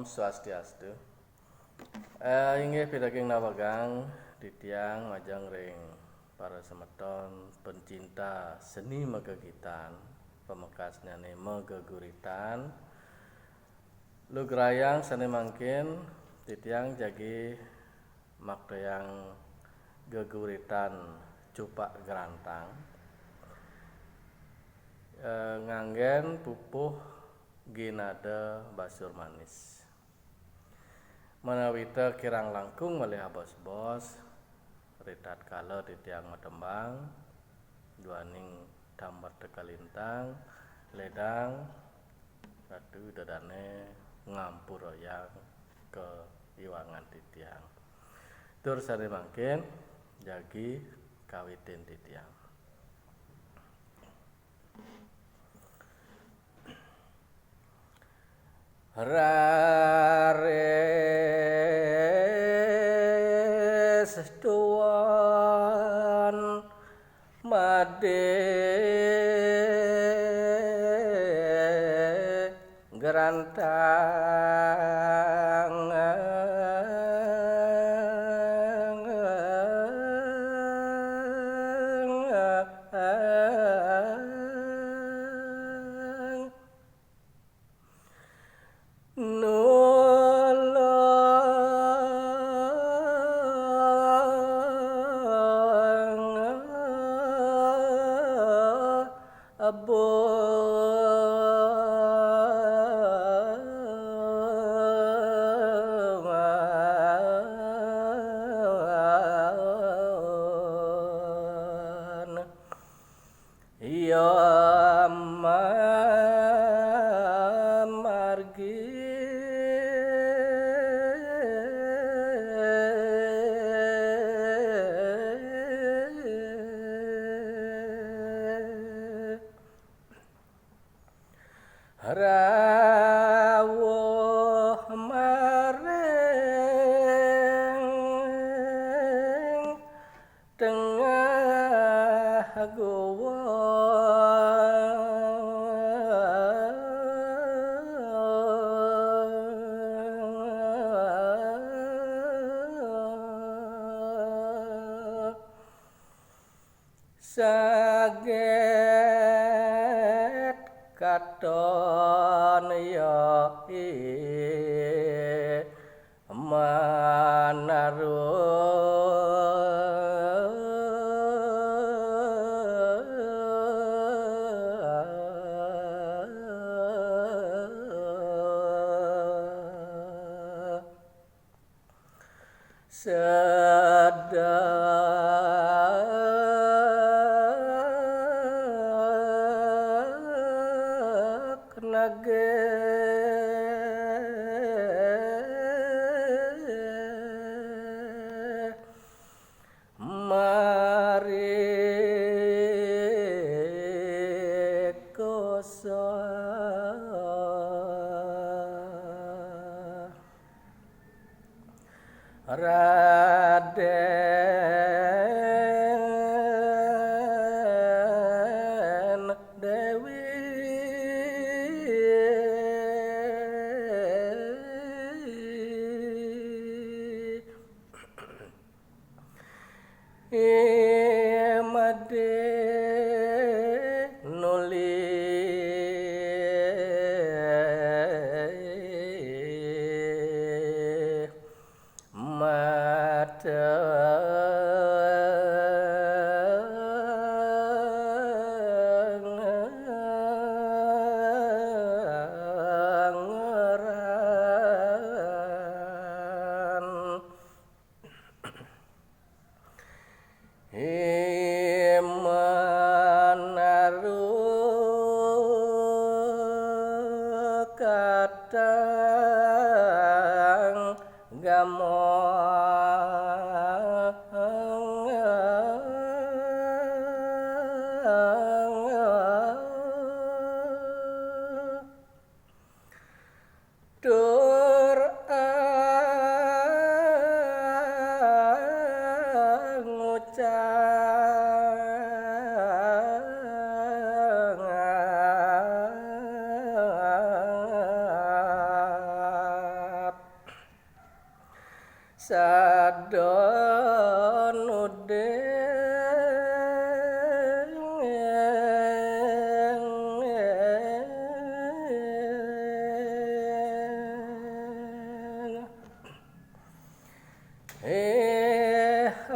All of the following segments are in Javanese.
Swastiastu. Inggih pitaking nawagang titiang majang ring para semeton pencinta seni megegitan, pemekas nyanyi megeguritan. Lugrayang seni mangkin titiang jagi makdayang geguritan cupak gerantang. Nganggen pupuh ginada basur manis. Menawita kirang langkung malih bos-bos ritat kala titiang matembang duaning damar tekalintang ledang ratu dadane ngampur royang ke iwangan titiang tur sare mangkin jagi kawitin titiang. Rares tuan made gerantang rawuh mareng tengah gowa saget katon ya sedek nage mari koso Raden Dewi made nuli katang tur ngucang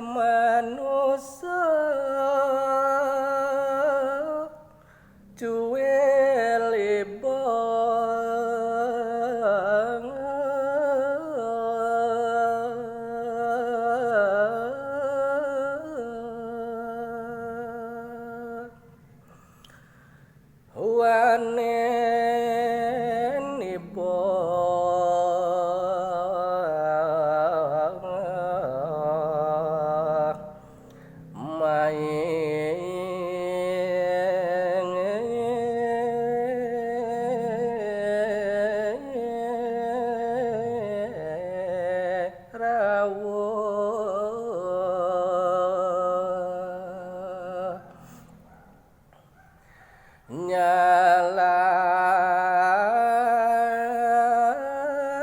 manusia cuweli waneni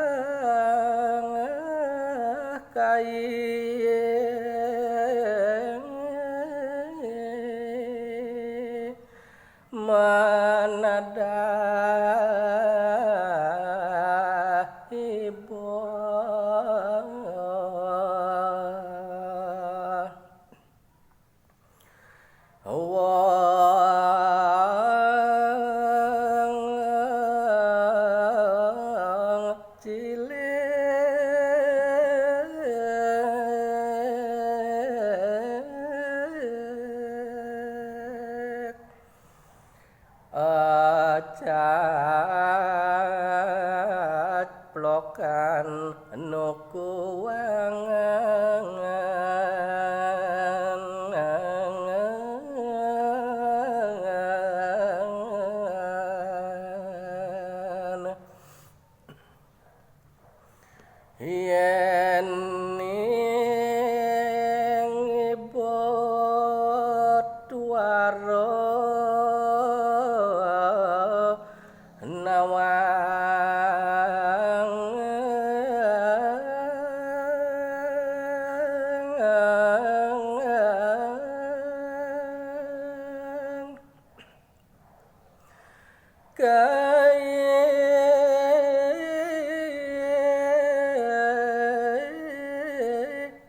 nyalang kai manada ibo wong cilik acat plokan nuku wangan yen ning ibut waro nawang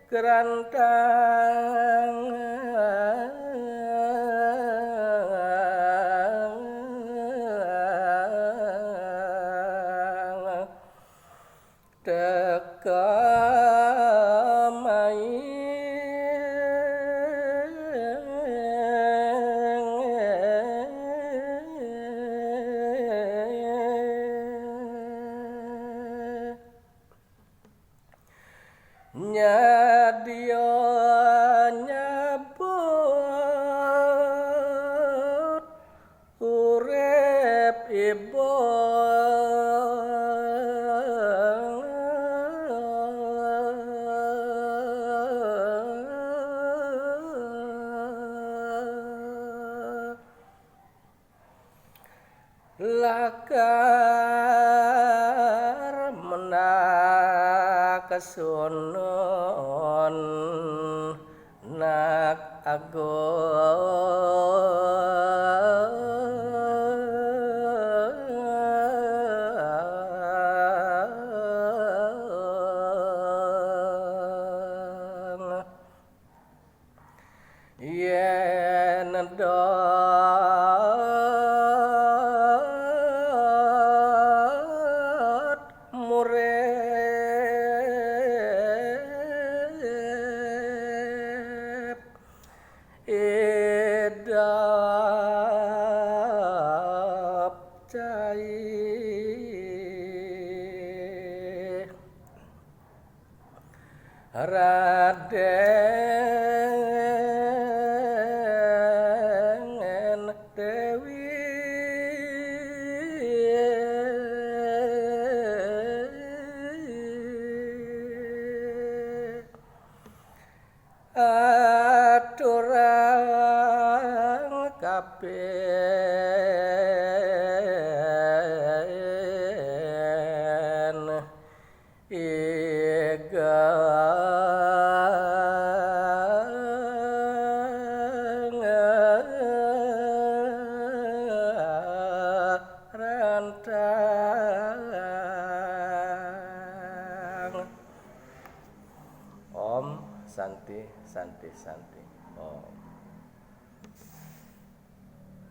kerantang teka nyadya nyabut urip ibu lakar menakasunun nak agung yen dot murep edap cai Raden Dewi aturang kapen iga Om Santi Santi Santi Om.